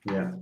Yeah.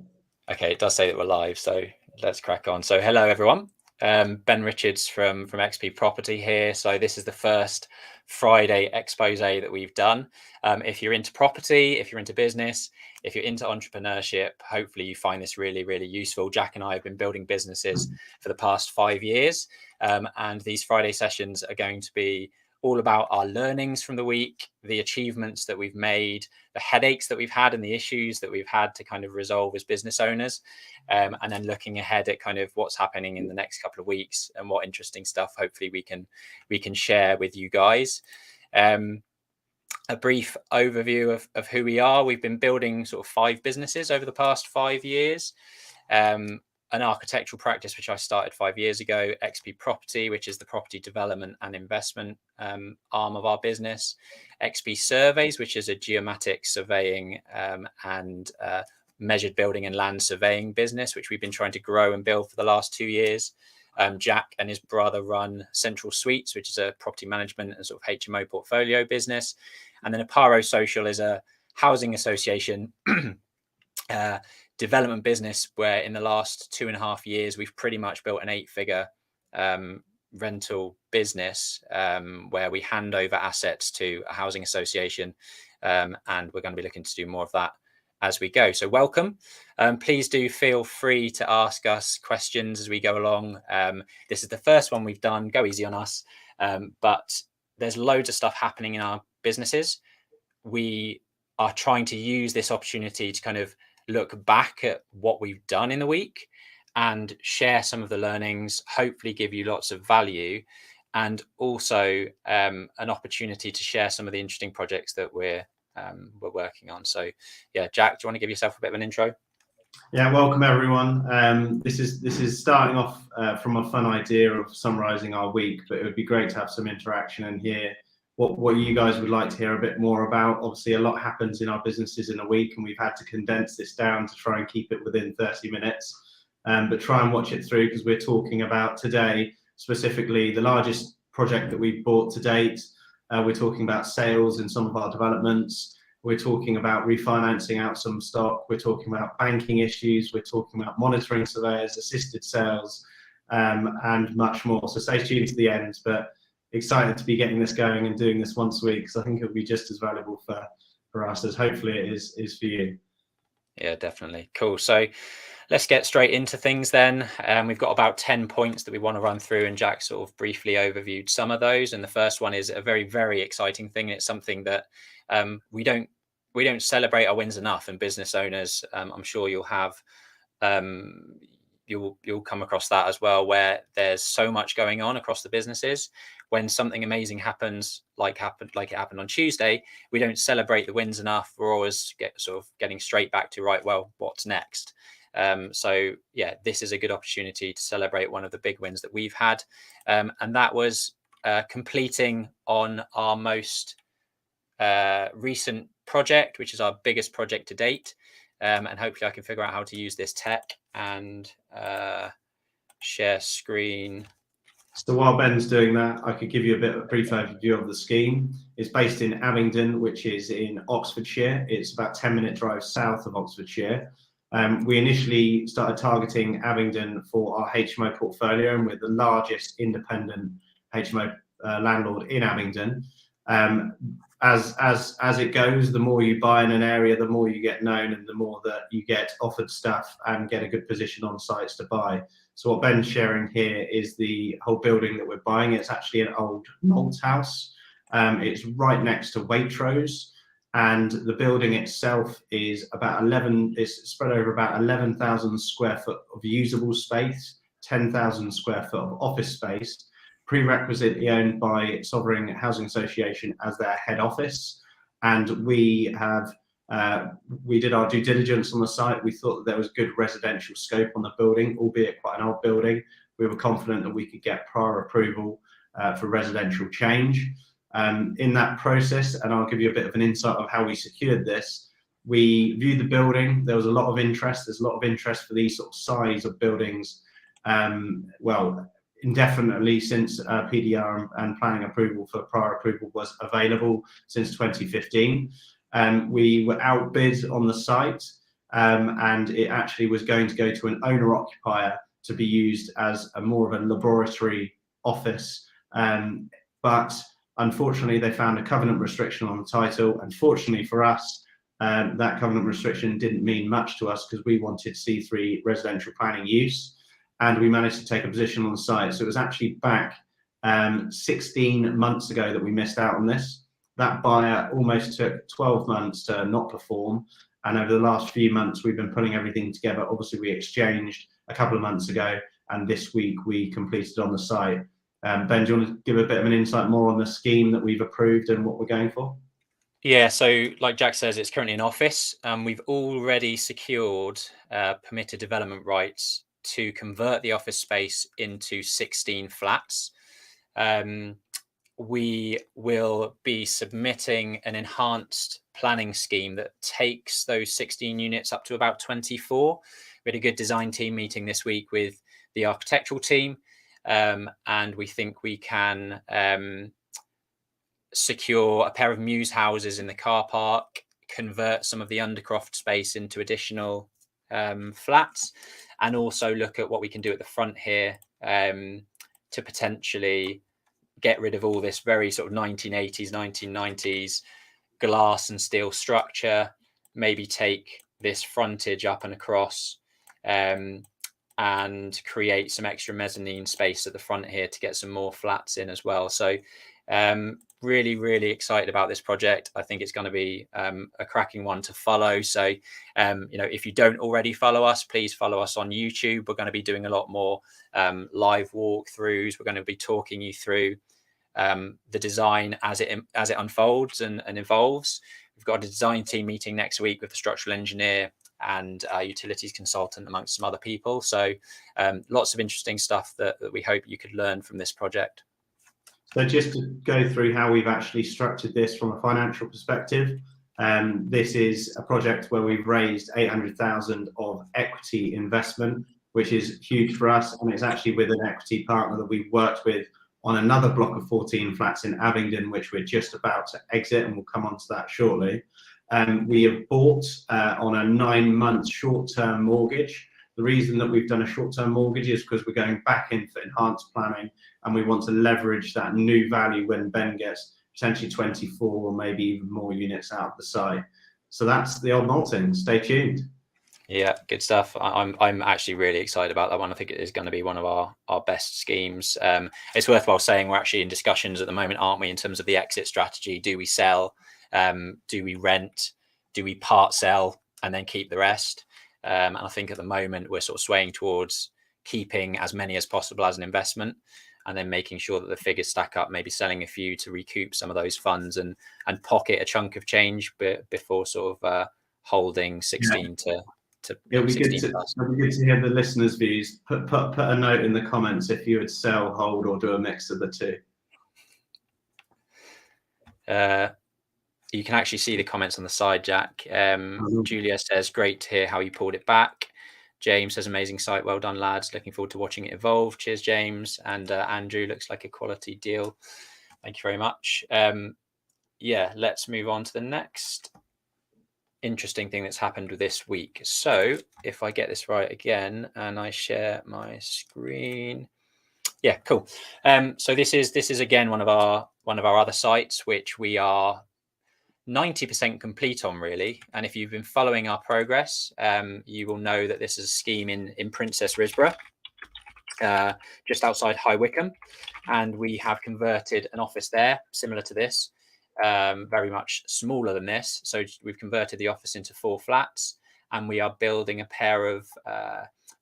Okay, it does say that we're live, so let's crack on. So hello, everyone. Ben Richards from XP Property here. So this is the first Friday expose that we've done. If you're into property, if you're into business, if you're into entrepreneurship, hopefully you find this really, really useful. Jack and I have been building businesses for the past 5 years, and these Friday sessions are going to be all about our learnings from the week, the achievements that we've made, the headaches that we've had and the issues that we've had to kind of resolve as business owners, and then looking ahead at kind of what's happening in the next couple of weeks and what interesting stuff hopefully we can share with you guys. A brief overview of who we are. We've been building sort of 5 businesses over the past 5 years. An architectural practice, which I started 5 years ago, XP Property, which is the property development and investment arm of our business, XP Surveys, which is a geomatic surveying and measured building and land surveying business, which we've been trying to grow and build for the last 2 years. Jack and his brother run Central Suites, which is a property management and sort of HMO portfolio business. And then Aparo Social is a housing association development business where in the last 2.5 years, we've pretty much built an 8-figure rental business where we hand over assets to a housing association. And we're going to be looking to do more of that as we go. So welcome. Please do feel free to ask us questions as we go along. This is the first one we've done. Go easy on us. But there's loads of stuff happening in our businesses. We are trying to use this opportunity to kind of look back at what we've done in the week and share some of the learnings, hopefully give you lots of value, and also an opportunity to share some of the interesting projects that we're working on. So yeah, Jack, do you want to give yourself a bit of an intro? Yeah, welcome everyone. This is starting off from a fun idea of summarising our week, but it would be great to have some interaction and hear what you guys would like to hear a bit more about. Obviously, a lot happens in our businesses in a week, and we've had to condense this down to try and keep it within 30 minutes. But try and watch it through, because we're talking about today specifically the largest project that we've bought to date. We're talking about sales in some of our developments. We're talking about refinancing out some stock. We're talking about banking issues. We're talking about monitoring surveyors, assisted sales, and much more. So stay tuned to the end, but excited to be getting this going and doing this once a week, because I think it'll be just as valuable for us as hopefully it is for you. Yeah, definitely. Cool. So let's get straight into things then. We've got about 10 points that we want to run through, and Jack sort of briefly overviewed some of those. And the first one is a very, very exciting thing. It's something that we don't celebrate our wins enough, and business owners, I'm sure you'll have you'll come across that as well, where there's so much going on across the businesses. When something amazing happens, like it happened on Tuesday, we don't celebrate the wins enough. We're always getting straight back to, right, well, what's next? So yeah, this is a good opportunity to celebrate one of the big wins that we've had, and that was completing on our most recent project, which is our biggest project to date. And hopefully I can figure out how to use this tech and share screen. So while Ben's doing that, I could give you a bit of a brief overview of the scheme. It's based in Abingdon, which is in Oxfordshire. It's about 10-minute drive south of Oxfordshire. We initially started targeting Abingdon for our HMO portfolio, and we're the largest independent HMO landlord in Abingdon. As it goes, the more you buy in an area, the more you get known, and the more that you get offered stuff and get a good position on sites to buy. So what Ben's sharing here is the whole building that we're buying. It's actually an old malts house. It's right next to Waitrose, and the building itself is about it's spread over about 11,000 square foot of usable space, 10,000 square foot of office space, prerequisitely owned by Sovereign Housing Association as their head office. And we did our due diligence on the site. We thought that there was good residential scope on the building, albeit quite an old building. We were confident that we could get prior approval for residential change. In that process, and I'll give you a bit of an insight of how we secured this, we viewed the building. There was a lot of interest. There's a lot of interest for these sort of size of buildings, indefinitely, since PDR and planning approval for prior approval was available since 2015. We were outbid on the site. and it actually was going to go to an owner-occupier to be used as more of a laboratory office. But unfortunately, they found a covenant restriction on the title. Unfortunately for us, that covenant restriction didn't mean much to us because we wanted C3 residential planning use, and we managed to take a position on the site. So it was actually back 16 months ago that we missed out on this. That buyer almost took 12 months to not perform. And over the last few months, we've been putting everything together. Obviously, we exchanged a couple of months ago, and this week we completed on the site. Ben, do you want to give a bit of an insight more on the scheme that we've approved and what we're going for? Yeah, so like Jack says, it's currently in office. We've already secured permitted development rights to convert the office space into 16 flats. We will be submitting an enhanced planning scheme that takes those 16 units up to about 24. We had a good design team meeting this week with the architectural team, and we think we can secure a pair of Muse houses in the car park, convert some of the Undercroft space into additional flats, and also look at what we can do at the front here to potentially get rid of all this very sort of 1980s, 1990s glass and steel structure, maybe take this frontage up and across, and create some extra mezzanine space at the front here to get some more flats in as well. So really, really excited about this project. I think it's going to be a cracking one to follow. So, if you don't already follow us, please follow us on YouTube. We're going to be doing a lot more live walkthroughs. We're going to be talking you through the design as it unfolds and evolves. We've got a design team meeting next week with the structural engineer and utilities consultant, amongst some other people. So lots of interesting stuff that we hope you could learn from this project. So just to go through how we've actually structured this from a financial perspective, this is a project where we've raised 800,000 of equity investment, which is huge for us, and it's actually with an equity partner that we've worked with on another block of 14 flats in Abingdon, which we're just about to exit, and we'll come on to that shortly. We have bought on a 9-month short-term mortgage. The reason that we've done a short-term mortgage is because we're going back in for enhanced planning, and we want to leverage that new value when Ben gets potentially 24 or maybe even more units out of the site. So that's the old Malton. Stay tuned. Yeah, good stuff. I'm actually really excited about that one. I think it is going to be one of our best schemes. It's worthwhile saying we're actually in discussions at the moment, aren't we, in terms of the exit strategy? Do we sell? Do we rent? Do we part sell and then keep the rest? And I think at the moment we're sort of swaying towards keeping as many as possible as an investment, and then making sure that the figures stack up, maybe selling a few to recoup some of those funds and pocket a chunk of change before sort of holding 16 to it'll be good to hear the listeners' views. Put a note in the comments if you would sell, hold, or do a mix of the two. You can actually see the comments on the side, Jack. Julia says, great to hear how you pulled it back. James says, amazing site. Well done, lads. Looking forward to watching it evolve. Cheers, James. And Andrew, looks like a quality deal. Thank you very much. Yeah, let's move on to the next interesting thing that's happened this week. So if I get this right again and I share my screen. Yeah, cool. So this is again one of our other sites, which we are 90% complete on, really. And if you've been following our progress, you will know that this is a scheme in Princess Risborough, just outside High Wycombe, and we have converted an office there similar to this, very much smaller than this. So we've converted the office into 4 flats, and we are building a pair of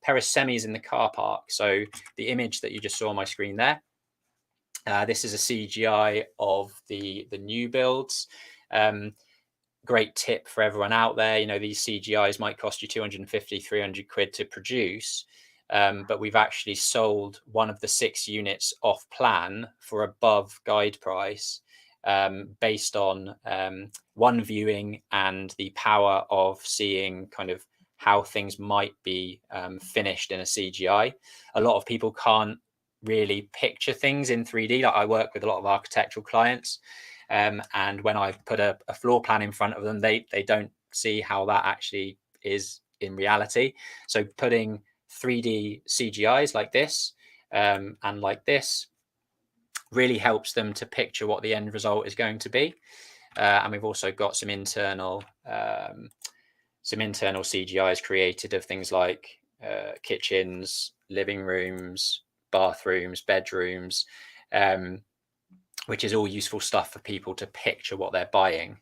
semis in the car park. So the image that you just saw on my screen there, this is a CGI of the new builds. Great tip for everyone out there. These CGIs might cost you 250, 300 quid to produce, but we've actually sold one of the 6 units off plan for above guide price, based on one viewing and the power of seeing kind of how things might be finished in a CGI. A lot of people can't really picture things in 3D. Like, I work with a lot of architectural clients, and when I put a floor plan in front of them, they don't see how that actually is in reality. So putting 3D CGIs like this and like this really helps them to picture what the end result is going to be. And we've also got some internal CGIs created of things like kitchens, living rooms, bathrooms, bedrooms, which is all useful stuff for people to picture what they're buying.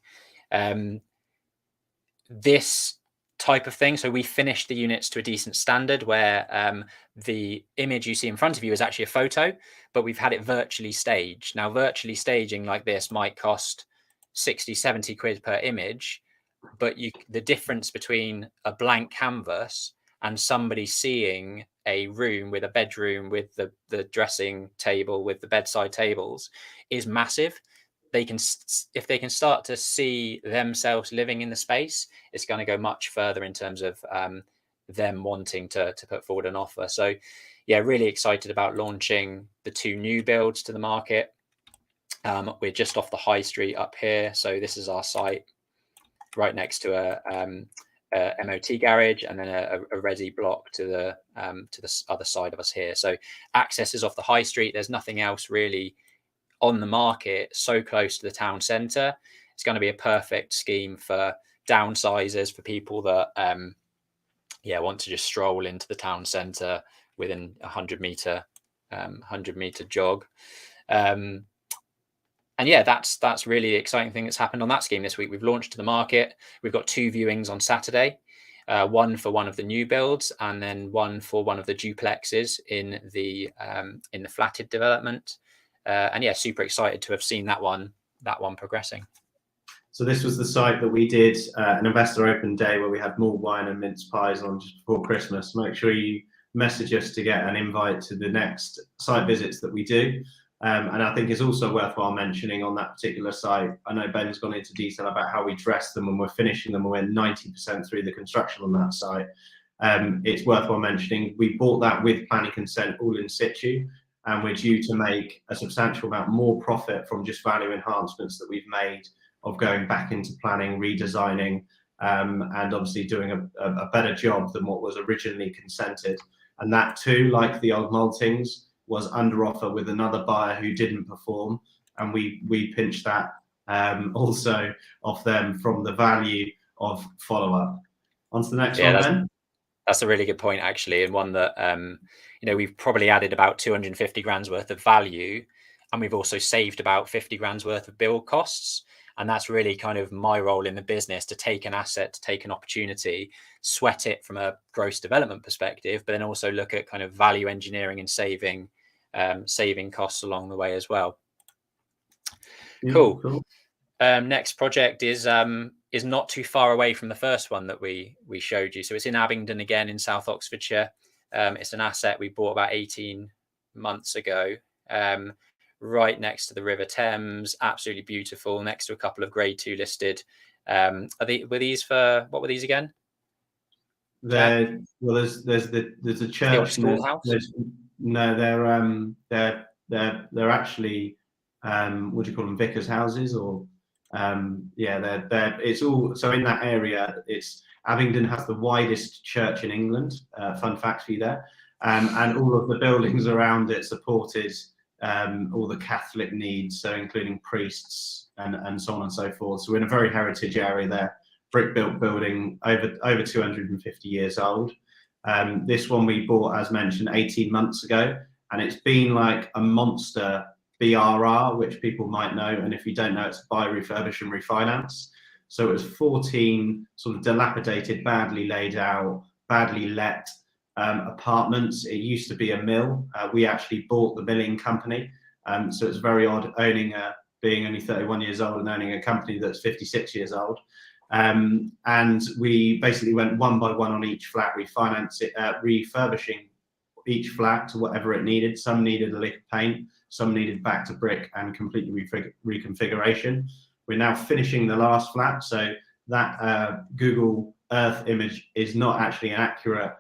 This type of thing, so we finished the units to a decent standard where the image you see in front of you is actually a photo, but we've had it virtually staged. Now, virtually staging like this might cost 60, 70 quid per image, but the difference between a blank canvas and somebody seeing a room with a bedroom with the dressing table with the bedside tables is massive. If they can start to see themselves living in the space, it's going to go much further in terms of them wanting to put forward an offer. So yeah, really excited about launching the 2 new builds to the market. We're just off the high street up here, so this is our site right next to a MOT garage, and then a resi block to the other side of us here. So access is off the high street. There's nothing else really on the market so close to the town centre. It's going to be a perfect scheme for downsizers, for people that want to just stroll into the town centre within a 100 meter jog. And yeah, that's really exciting thing that's happened on that scheme this week. We've launched to the market. We've got 2 viewings on Saturday, one for one of the new builds, and then one for one of the duplexes in the flatted development. And yeah, super excited to have seen that one progressing. So this was the site that we did an investor open day where we had mulled wine and mince pies on just before Christmas. Make sure you message us to get an invite to the next site visits that we do. And I think it's also worthwhile mentioning on that particular site, I know Ben's gone into detail about how we dress them when we're finishing them, when we're 90% through the construction on that site. It's worthwhile mentioning we bought that with planning consent all in situ, and we're due to make a substantial amount more profit from just value enhancements that we've made of going back into planning, redesigning, and obviously doing a better job than what was originally consented. And that too, like the old Maltings, was under offer with another buyer who didn't perform, and we pinched that also off them from the value of follow-up. On to the next one, Ben. That's a really good point, actually, and one that we've probably added about 250 grand's worth of value, and we've also saved about 50 grand's worth of build costs. And that's really kind of my role in the business, to take an asset, to take an opportunity, sweat it from a gross development perspective, but then also look at kind of value engineering and saving costs along the way as well. Yeah, cool. Next project is not too far away from the first one that we showed you. So it's in Abingdon again, in South Oxfordshire. It's an asset we bought about 18 months ago, right next to the River Thames. Absolutely beautiful, next to a couple of grade 2 listed. What were these again? There's a church. Schoolhouse? No, they're actually what do you call them? Vicars' houses, or they're it's all, so in that area. It's Abingdon has the widest church in England. Fun fact for you there, and all of the buildings around it supported all the Catholic needs, so including priests and so on and so forth. So we're in a very heritage area there. Brick built building, over 250 years old. This one we bought, as mentioned, 18 months ago, and it's been like a monster BRR, which people might know, and if you don't know, it's buy, refurbish and refinance. So it was 14 sort of dilapidated, badly laid out, badly let apartments. It used to be a mill. We actually bought the milling company, so it's very odd being only 31 years old and owning a company that's 56 years old. And we basically went one by one on each flat, refurbishing each flat to whatever it needed. Some needed a lick of paint, some needed back to brick and complete reconfiguration. We're now finishing the last flat, so that Google Earth image is not actually an accurate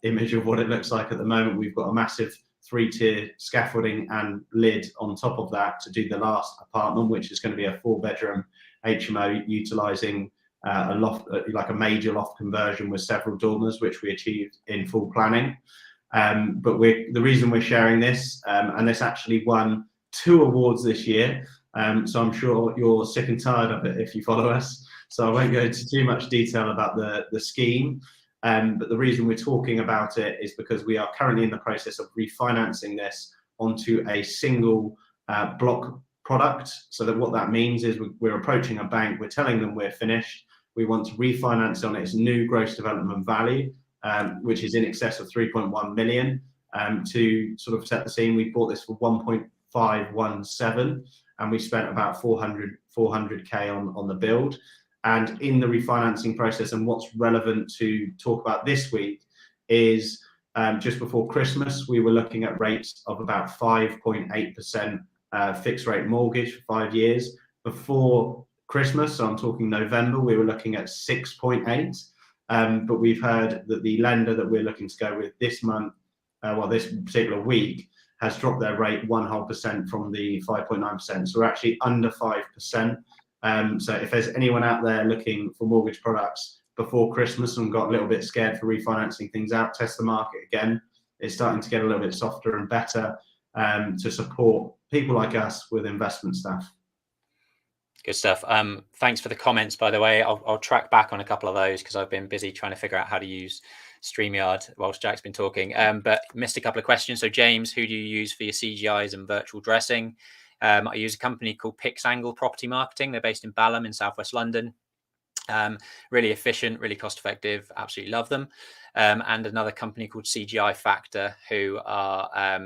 image of what it looks like at the moment. We've got a massive 3-tier scaffolding and lid on top of that to do the last apartment, which is going to be a 4-bedroom HMO utilising a loft, like a major loft conversion with several dormers, which we achieved in full planning. But the reason we're sharing this, and this actually won 2 awards this year, so I'm sure you're sick and tired of it if you follow us. So I won't go into too much detail about the scheme. But the reason we're talking about it is because we are currently in the process of refinancing this onto a single block product. So that what that means is we're approaching a bank, we're telling them we're finished, we want to refinance on its new gross development value, which is in excess of 3.1 million. To sort of set the scene, we bought this for 1.517, and we spent about 400k on the build. And in the refinancing process, and what's relevant to talk about this week is just before Christmas, we were looking at rates of about 5.8% fixed rate mortgage for 5 years. Before Christmas, so I'm talking November, we were looking at 6.8. But we've heard that the lender that we're looking to go with this month, this particular week, has dropped their rate 0.5% from the 5.9%. So we're actually under 5%. So if there's anyone out there looking for mortgage products before Christmas and got a little bit scared for refinancing things out, test the market again. It's starting to get a little bit softer and better to support people like us with investment stuff. Good stuff. Thanks for the comments, by the way. I'll track back on a couple of those because I've been busy trying to figure out how to use StreamYard whilst Jack's been talking. But missed a couple of questions. So James, who do you use for your CGIs and virtual dressing? I use a company called Pixangle Property Marketing. They're based in Balham in Southwest London. Really efficient, really cost effective. Absolutely love them. And another company called CGI Factor, who are,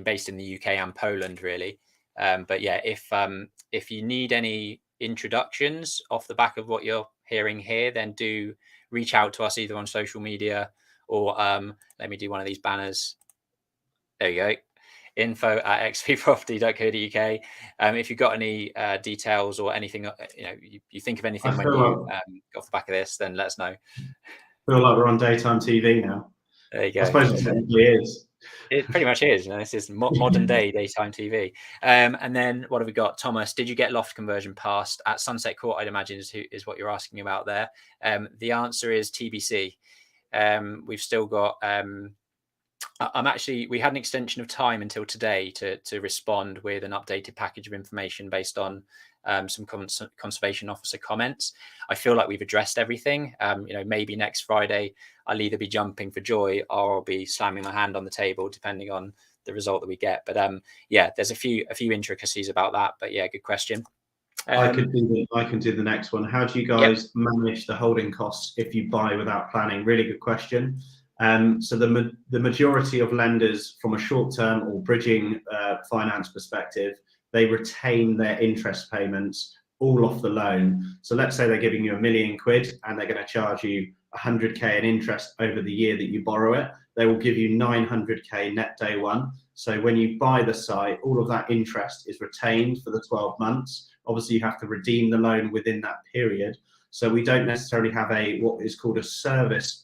based in the UK and Poland, really. But yeah, if you need any introductions off the back of what you're hearing here, then do reach out to us either on social media or let me do one of these banners. There you go. info@xpproperty.co.uk. If you've got any details or anything, you think of anything when you off the back of this, then let us know. I feel like we're on daytime TV now. There you go. I suppose it technically is. It pretty much is. This is modern day daytime TV. And then what have we got? Thomas, did you get loft conversion passed at Sunset Court? I'd imagine is what you're asking about there. The answer is TBC. We've still got. We had an extension of time until today to respond with an updated package of information based on some conservation officer comments. I feel like we've addressed everything. Maybe next Friday I'll either be jumping for joy or I'll be slamming my hand on the table, depending on the result that we get. But there's a few intricacies about that. But yeah, good question. I can do the next one. How do you guys manage the holding costs if you buy without planning? Really good question. So the majority of lenders, from a short-term or bridging finance perspective, they retain their interest payments all off the loan. So let's say they're giving you £1 million and they're going to charge you 100k in interest over the year that you borrow it. They will give you 900k net day one. So when you buy the site, all of that interest is retained for the 12 months. Obviously, you have to redeem the loan within that period. So we don't necessarily have what is called a service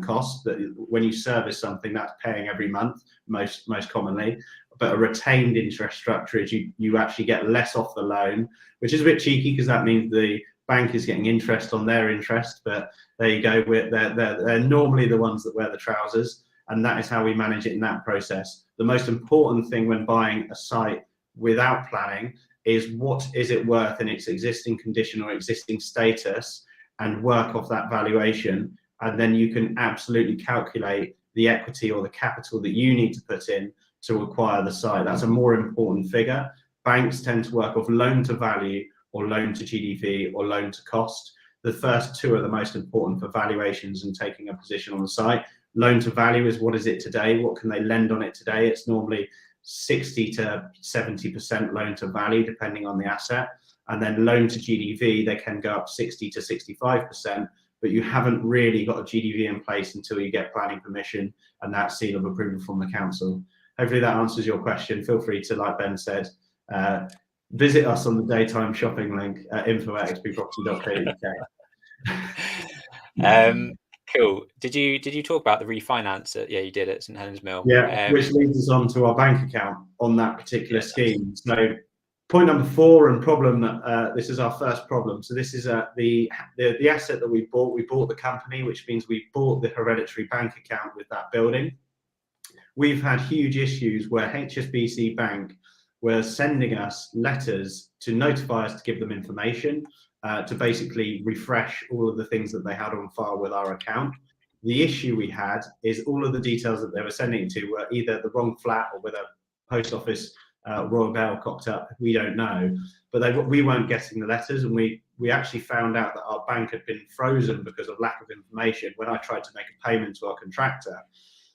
cost, that when you service something, that's paying every month most commonly. But a retained interest structure is you actually get less off the loan, which is a bit cheeky because that means the bank is getting interest on their interest. But there you go, they're normally the ones that wear the trousers, and that is how we manage it in that process. The most important thing when buying a site without planning is what is it worth in its existing condition or existing status, and work off that valuation. And then you can absolutely calculate the equity or the capital that you need to put in to acquire the site. That's a more important figure. Banks tend to work off loan to value or loan to GDV or loan to cost. The first two are the most important for valuations and taking a position on the site. Loan to value is what is it today? What can they lend on it today? It's normally 60 to 70% loan to value, depending on the asset. And then loan to GDV, they can go up 60 to 65%. But you haven't really got a GDV in place until you get planning permission and that seal of approval from the council. Hopefully that answers your question. Feel free to, like Ben said, visit us on the daytime shopping link at info@xpproperty.co.uk. Cool. Did you talk about the refinance? Yeah, you did at St Helens Mill. Yeah, which leads us on to our bank account on that particular scheme. So Point number 4 and problem, this is our first problem. So this is the asset that we bought. We bought the company, which means we bought the hereditary bank account with that building. We've had huge issues where HSBC Bank were sending us letters to notify us to give them information, to basically refresh all of the things that they had on file with our account. The issue we had is all of the details that they were sending it to were either the wrong flat or with a post office Royal Mail cocked up, we don't know. But we weren't getting the letters, and we actually found out that our bank had been frozen because of lack of information when I tried to make a payment to our contractor.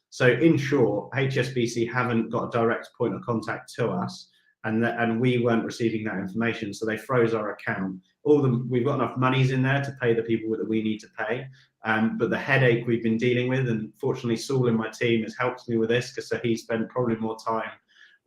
So in short, HSBC haven't got a direct point of contact to us, and we weren't receiving that information, so they froze our account. We've got enough monies in there to pay the people that we need to pay, but the headache we've been dealing with, and fortunately Saul in my team has helped me with this, because he spent probably more time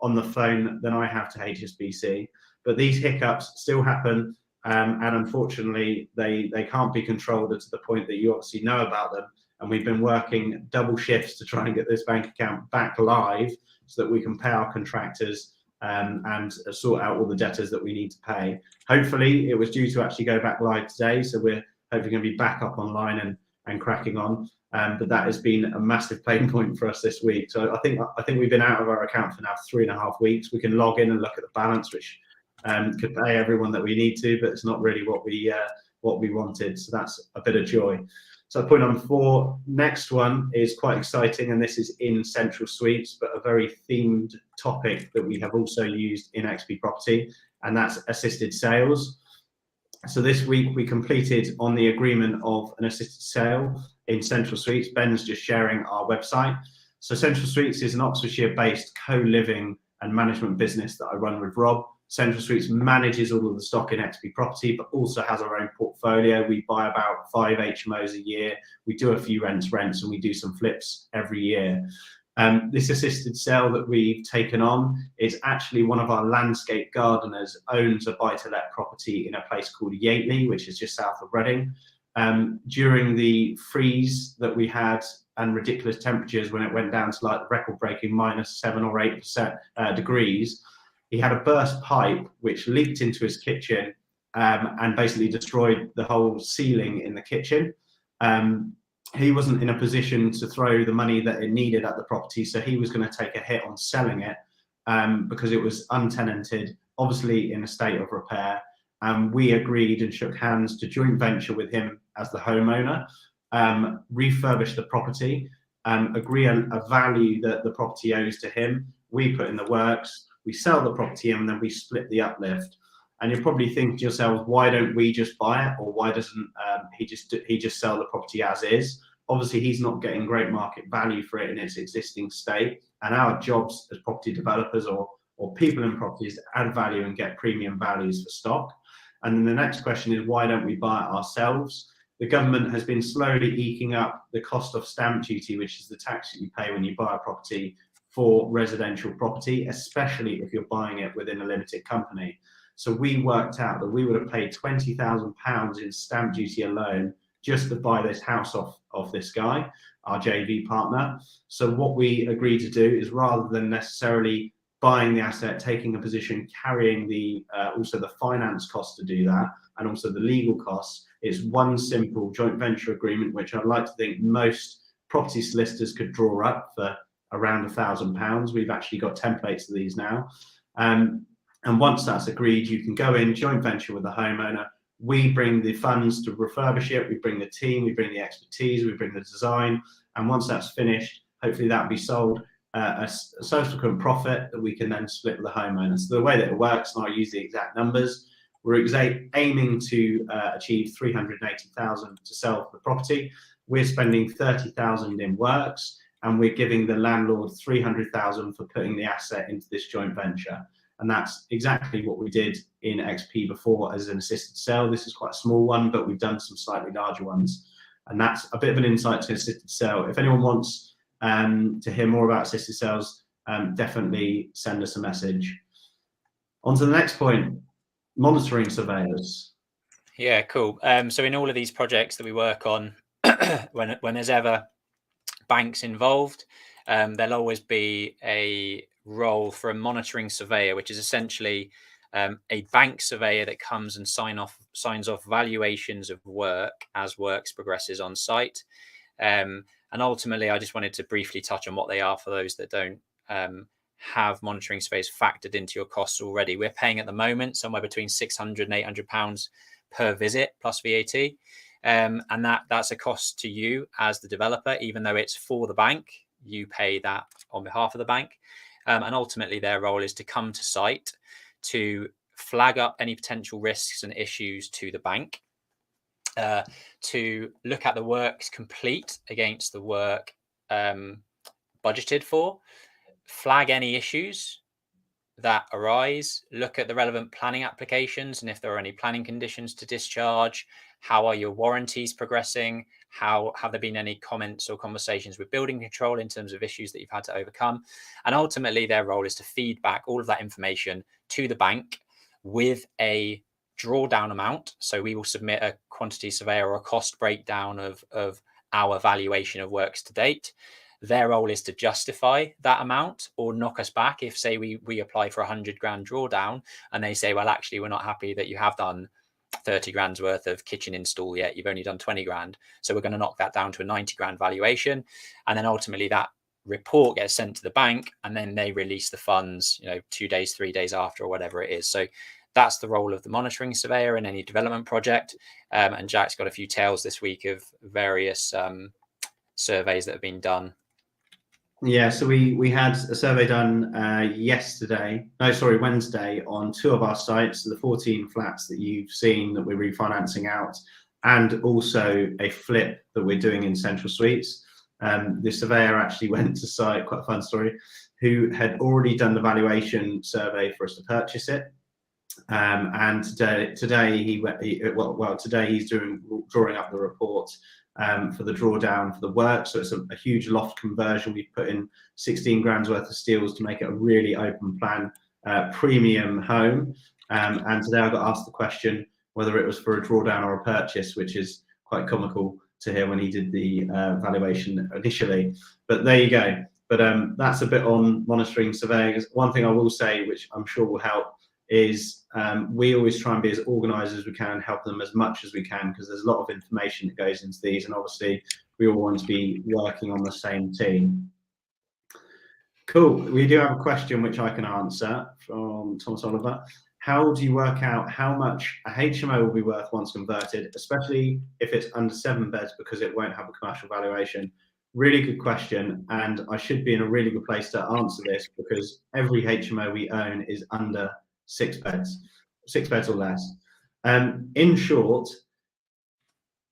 on the phone than I have to HSBC. But these hiccups still happen, and unfortunately they can't be controlled to the point that you obviously know about them. And we've been working double shifts to try and get this bank account back live so that we can pay our contractors and sort out all the debtors that we need to pay. Hopefully, it was due to actually go back live today, so we're hopefully going to be back up online and cracking on. But that has been a massive pain point for us this week. So I think we've been out of our account for now 3.5 weeks. We can log in and look at the balance, which could pay everyone that we need to, but it's not really what we wanted. So that's a bit of joy. So point number 4, next one is quite exciting, and this is in Central Suites, but a very themed topic that we have also used in XP Property, and that's assisted sales. So this week we completed on the agreement of an assisted sale in Central Suites. Ben's just sharing our website. So Central Suites is an Oxfordshire-based co-living and management business that I run with Rob. Central Suites manages all of the stock in XP Property, but also has our own portfolio. We buy about 5 HMOs a year. We do a few rents, and we do some flips every year. This assisted sale that we've taken on is actually one of our landscape gardeners owns a buy-to-let property in a place called Yateley, which is just south of Reading. During the freeze that we had and ridiculous temperatures when it went down to like record-breaking -7 or 8 degrees, he had a burst pipe which leaked into his kitchen and basically destroyed the whole ceiling in the kitchen. He wasn't in a position to throw the money that it needed at the property, so he was going to take a hit on selling it because it was untenanted, obviously in a state of repair. And we agreed and shook hands to joint venture with him as the homeowner, refurbish the property, agree on a value that the property owes to him. We put in the works, we sell the property, and then we split the uplift. And you're probably thinking to yourself, why don't we just buy it, or why doesn't he just sell the property as is? Obviously, he's not getting great market value for it in its existing state. And our jobs as property developers or people in property is to add value and get premium values for stock. And then the next question is, why don't we buy it ourselves? The government has been slowly eking up the cost of stamp duty, which is the tax that you pay when you buy a property for residential property, especially if you're buying it within a limited company. So we worked out that we would have paid £20,000 in stamp duty alone just to buy this house off this guy, our JV partner. So what we agreed to do is, rather than necessarily buying the asset, taking a position, carrying the also the finance costs to do that, and also the legal costs, it's one simple joint venture agreement, which I'd like to think most property solicitors could draw up for around £1,000. We've actually got templates of these now. And once that's agreed, you can go in, joint venture with the homeowner. We bring the funds to refurbish it. We bring the team, we bring the expertise, we bring the design. And once that's finished, hopefully that'll be sold a subsequent profit that we can then split with the homeowner. So the way that it works, and I'll use the exact numbers, we're aiming to achieve 380,000 to sell the property. We're spending 30,000 in works, and we're giving the landlord 300,000 for putting the asset into this joint venture. And that's exactly what we did in XP before as an assisted sale. This is quite a small one, but we've done some slightly larger ones. And that's a bit of an insight to assisted sale. If anyone wants to hear more about assisted sales, definitely send us a message. On to the next point, monitoring surveyors. Yeah, cool. So in all of these projects that we work on, when there's ever banks involved, there'll always be a role for a monitoring surveyor, which is essentially a bank surveyor that comes and signs off valuations of work as works progresses on site. And ultimately, I just wanted to briefly touch on what they are for those that don't have monitoring surveys factored into your costs already. We're paying at the moment somewhere between £600 and £800 per visit plus VAT. And that's a cost to you as the developer, even though it's for the bank, you pay that on behalf of the bank. And ultimately, their role is to come to site to flag up any potential risks and issues to the bank, to look at the works complete against the work budgeted for, flag any issues that arise, look at the relevant planning applications, and if there are any planning conditions to discharge, how are your warranties progressing, how have there been any comments or conversations with building control in terms of issues that you've had to overcome. And ultimately, their role is to feed back all of that information to the bank with a drawdown amount. So we will submit a quantity survey or a cost breakdown of our valuation of works to date. Their role is to justify that amount or knock us back if, say, we apply for £100 drawdown and they say, well, actually, we're not happy that you have done 30 grand's worth of kitchen install yet. You've only done 20 grand. So we're going to knock that down to a 90 grand valuation. And then ultimately that report gets sent to the bank and then they release the funds, 2 days, 3 days after, or whatever it is. So that's the role of the monitoring surveyor in any development project. And Jack's got a few tales this week of various surveys that have been done. Yeah, so we had a survey done Wednesday on 2 of our sites, the 14 flats that you've seen that we're refinancing out, and also a flip that we're doing in Central Suites. The surveyor actually went to site, quite a fun story, who had already done the valuation survey for us to purchase it. And today he's drawing up the report for the drawdown for the work. So it's a huge loft conversion. We've put in 16 grand's worth of steels to make it a really open plan premium home. And today I got asked the question whether it was for a drawdown or a purchase, which is quite comical to hear when he did the valuation initially. But there you go. But that's a bit on monitoring surveyors. One thing I will say, which I'm sure will help, is we always try and be as organised as we can and help them as much as we can, because there's a lot of information that goes into these, and obviously we all want to be working on the same team. Cool. We do have a question which I can answer from Thomas Oliver. How do you work out how much a HMO will be worth once converted, especially if it's under 7 beds, because it won't have a commercial valuation? Really good question, and I should be in a really good place to answer this, because every HMO we own is under 6 beds or less. In short,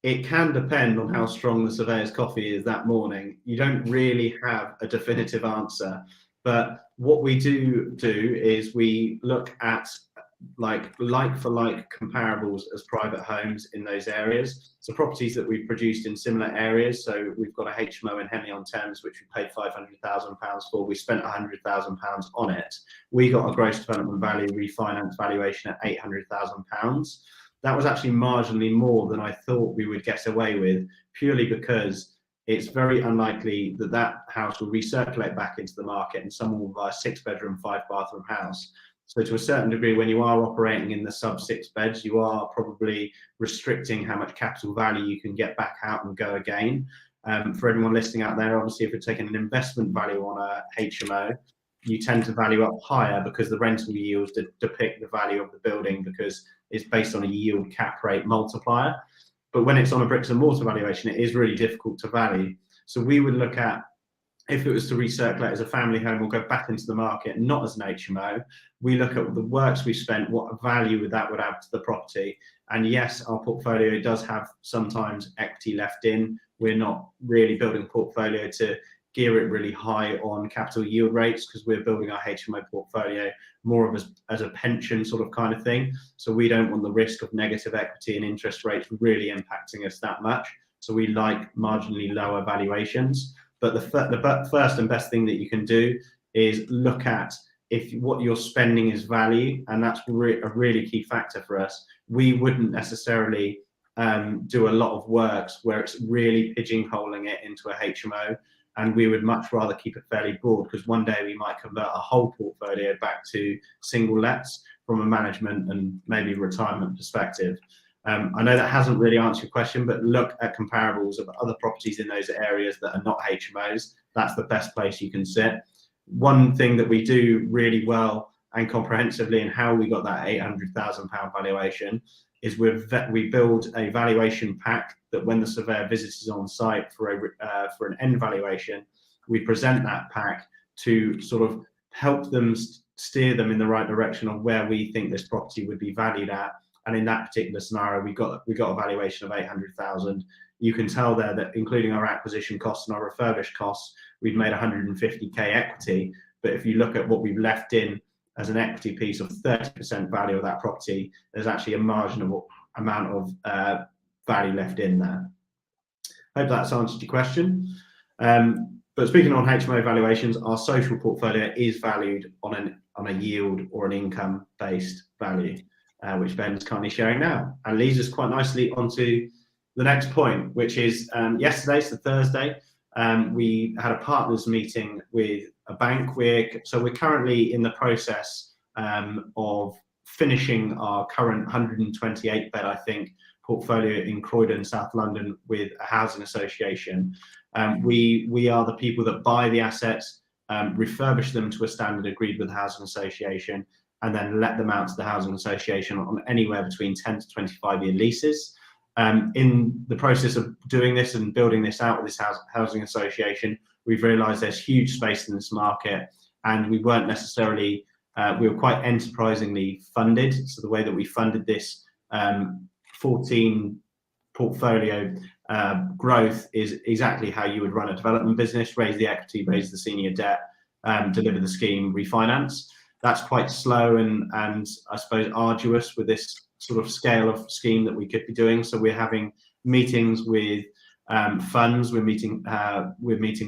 it can depend on how strong the surveyor's coffee is that morning. You don't really have a definitive answer, but what we do is we look at like for like comparables as private homes in those areas. So properties that we've produced in similar areas. So we've got a HMO in Henley-on-Thames, which we paid £500,000 for. We spent £100,000 on it. We got a gross development value refinance valuation at £800,000. That was actually marginally more than I thought we would get away with, purely because it's very unlikely that that house will recirculate back into the market and someone will buy a 6-bedroom, 5-bathroom house. So to a certain degree, when you are operating in the sub-6 beds, you are probably restricting how much capital value you can get back out and go again. For everyone listening out there, obviously, if you're taking an investment value on a HMO, you tend to value up higher because the rental yields depict the value of the building, because it's based on a yield cap rate multiplier. But when it's on a bricks and mortar valuation, it is really difficult to value. So we would look at, if it was to recirculate as a family home or go back into the market, not as an HMO, we look at the works we spent, what value that would add to the property. And yes, our portfolio does have sometimes equity left in. We're not really building a portfolio to gear it really high on capital yield rates, because we're building our HMO portfolio more of as a pension sort of kind of thing. So we don't want the risk of negative equity and interest rates really impacting us that much. So we like marginally lower valuations. But the first and best thing that you can do is look at if what you're spending is value, and that's a really key factor for us. We wouldn't necessarily do a lot of works where it's really pigeonholing it into a HMO, and we would much rather keep it fairly broad, because one day we might convert a whole portfolio back to single lets. from a management and maybe retirement perspective. I know that hasn't really answered your question, but look at comparables of other properties in those areas that are not HMOs. That's the best place you can sit. One thing that we do really well and comprehensively, and how we got that £800,000 valuation, is we build a valuation pack that when the surveyor visits on site for an end valuation, we present that pack to sort of help them steer them in the right direction of where we think this property would be valued at. And in that particular scenario, we got a valuation of 800,000. You can tell there that including our acquisition costs and our refurbished costs, we've made 150k equity. But if you look at what we've left in as an equity piece of 30% value of that property, there's actually a marginal amount of value left in there. Hope that's answered your question. But speaking on HMO valuations, our social portfolio is valued on a yield or an income-based value, which Ben's currently sharing now, and leads us quite nicely onto the next point, which is yesterday, so Thursday, we had a partners meeting with a bank. We're currently in the process of finishing our current 128 bed, I think, portfolio in Croydon, South London, with a housing association. We are the people that buy the assets, refurbish them to a standard agreed with the housing association, and then let them out to the housing association on anywhere between 10 to 25-year leases. In the process of doing this and building this out with this housing association, we've realised there's huge space in this market, and we weren't necessarily, we were quite enterprisingly funded. So the way that we funded this 14 portfolio growth is exactly how you would run a development business: raise the equity, raise the senior debt, deliver the scheme, refinance. That's quite slow and I suppose arduous with this sort of scale of scheme that we could be doing. So we're having meetings with funds, we're meeting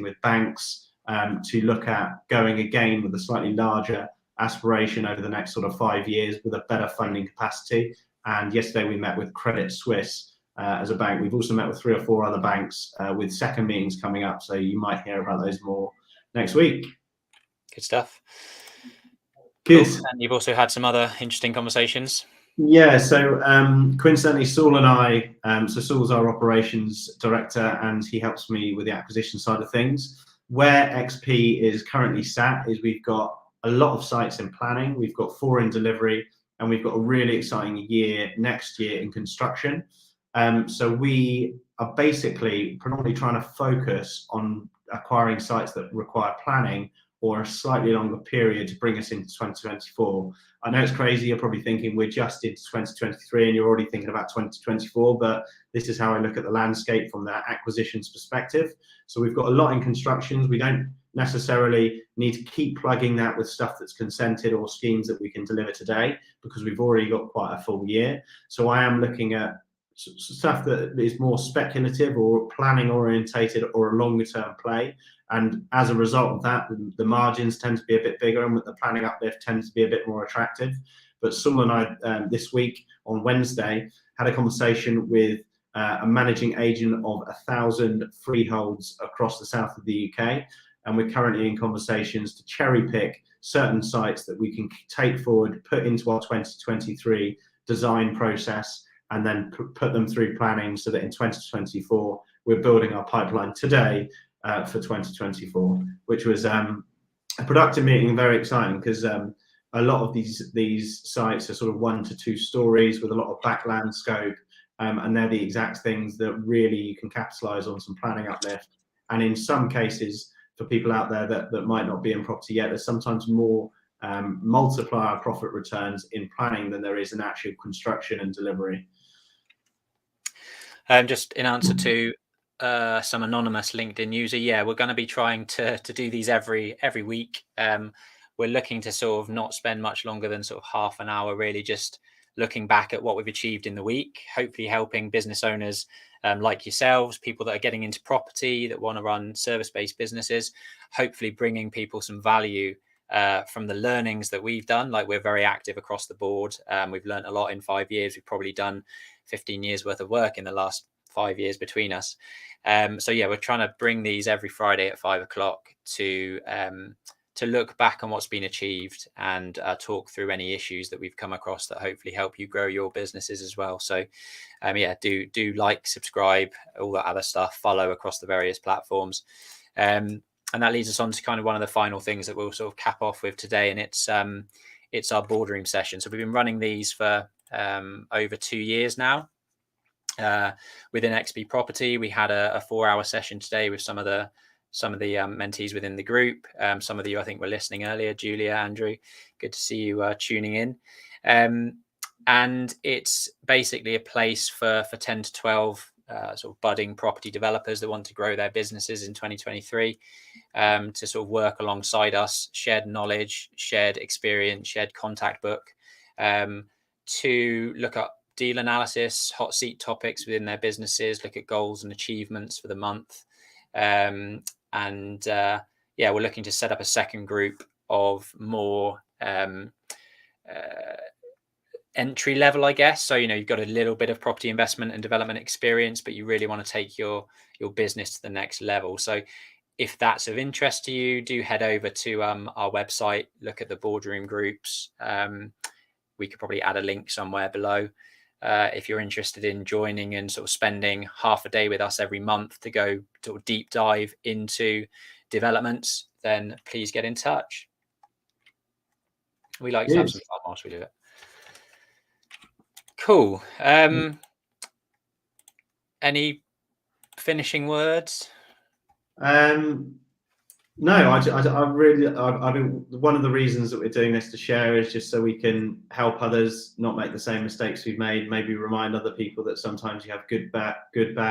with banks to look at going again with a slightly larger aspiration over the next sort of 5 years with a better funding capacity. And yesterday we met with Credit Suisse as a bank. We've also met with 3 or 4 other banks with second meetings coming up, so you might hear about those more next week. Good stuff. Good. Cool. And you've also had some other interesting conversations. Yeah, so coincidentally, Saul and I, so Saul's our operations director and he helps me with the acquisition side of things. Where XP is currently sat is we've got a lot of sites in planning, we've got 4 in delivery, and we've got a really exciting year next year in construction. So we are basically predominantly trying to focus on acquiring sites that require planning or a slightly longer period to bring us into 2024. I know it's crazy, you're probably thinking we're just into 2023 and you're already thinking about 2024, but this is how I look at the landscape from that acquisitions perspective. So we've got a lot in constructions. We don't necessarily need to keep plugging that with stuff that's consented or schemes that we can deliver today, because we've already got quite a full year. So I am looking at stuff that is more speculative or planning orientated or a longer term play. And as a result of that, the margins tend to be a bit bigger and the planning uplift tends to be a bit more attractive. But Saul and I, this week on Wednesday, had a conversation with a managing agent of 1,000 freeholds across the south of the UK. And we're currently in conversations to cherry pick certain sites that we can take forward, put into our 2023 design process, and then put them through planning so that in 2024, we're building our pipeline today for 2024, which was a productive meeting, very exciting, because a lot of these sites are sort of 1 to 2 stories with a lot of backland scope, and they're the exact things that really you can capitalize on some planning uplift. And in some cases, for people out there that might not be in property yet, there's sometimes more multiplier profit returns in planning than there is in actual construction and delivery. Just in answer to some anonymous LinkedIn user, yeah, we're going to be trying to do these every week. We're looking to sort of not spend much longer than sort of half an hour, really just looking back at what we've achieved in the week, hopefully helping business owners like yourselves, people that are getting into property, that want to run service-based businesses, hopefully bringing people some value from the learnings that we've done. Like, we're very active across the board. We've learned a lot in 5 years. We've probably done 15 years worth of work in the last 5 years between us. So yeah, we're trying to bring these every Friday at 5 o'clock to to look back on what's been achieved and talk through any issues that we've come across that hopefully help you grow your businesses as well. So yeah, do like, subscribe, all that other stuff, follow across the various platforms. And that leads us on to kind of one of the final things that we'll sort of cap off with today, and it's our boardroom session. So we've been running these for over 2 years now. Within XP Property, we had a 4-hour session today with some of the mentees within the group. Some of you, I think, were listening earlier. Julia, Andrew, good to see you tuning in. And it's basically a place for 10 to 12 sort of budding property developers that want to grow their businesses in 2023, to sort of work alongside us, shared knowledge, shared experience, shared contact book, to look at deal analysis, hot seat topics within their businesses, look at goals and achievements for the month. Yeah, we're looking to set up a second group of more entry level, I guess. So, you've got a little bit of property investment and development experience, but you really want to take your business to the next level. So if that's of interest to you, do head over to our website, look at the boardroom groups. We could probably add a link somewhere below. If you're interested in joining and sort of spending half a day with us every month to go sort of deep dive into developments, then please get in touch. We like to have some fun whilst we do it. Cool. Any finishing words? No, I mean, one of the reasons that we're doing this to share is just so we can help others not make the same mistakes we've made. Maybe remind other people that sometimes you have good, bad,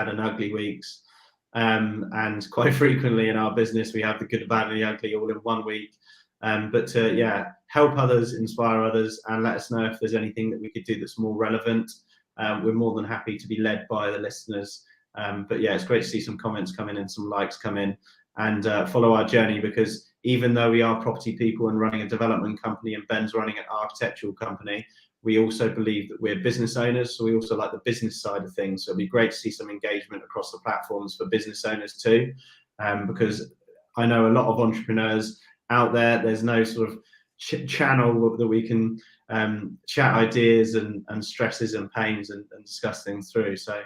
and ugly weeks. And quite frequently in our business, we have the good, bad, and the ugly all in one week. But to help others, inspire others, and let us know if there's anything that we could do that's more relevant. We're more than happy to be led by the listeners. But yeah, it's great to see some comments come in and some likes come in, and follow our journey, because even though we are property people and running a development company and Ben's running an architectural company, we also believe that we're business owners. So we also like the business side of things. So it'd be great to see some engagement across the platforms for business owners too, because I know a lot of entrepreneurs out there. There's no sort of channel that we can chat ideas and stresses and pains and discuss things through. So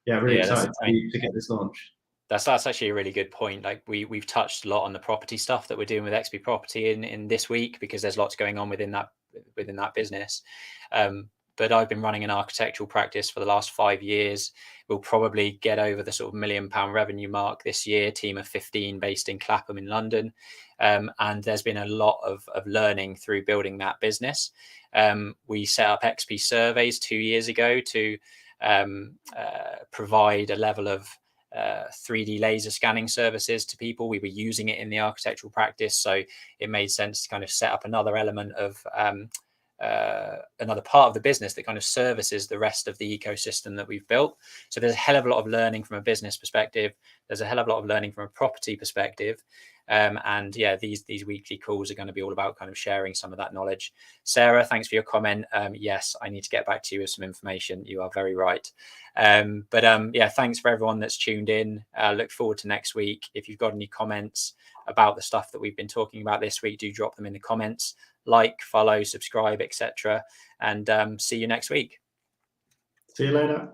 yeah, really excited to get this launched. That's actually a really good point. Like we've touched a lot on the property stuff that we're doing with XP Property in this week, because there's lots going on within that business. But I've been running an architectural practice for the last 5 years. We'll probably get over the sort of £1 million revenue mark this year. Team of 15 based in Clapham in London. And there's been a lot of learning through building that business. We set up XP Surveys 2 years ago to provide a level of 3D laser scanning services to people. We were using it in the architectural practice, so it made sense to kind of set up another element of another part of the business that kind of services the rest of the ecosystem that we've built. So there's a hell of a lot of learning from a business perspective. There's a hell of a lot of learning from a property perspective. And yeah, these weekly calls are going to be all about kind of sharing some of that knowledge. Sarah, thanks for your comment. Yes, I need to get back to you with some information. You are very right. But yeah, thanks for everyone that's tuned in. Look forward to next week. If you've got any comments about the stuff that we've been talking about this week, do drop them in the comments. Like, follow, subscribe, etc. And see you next week. See you later.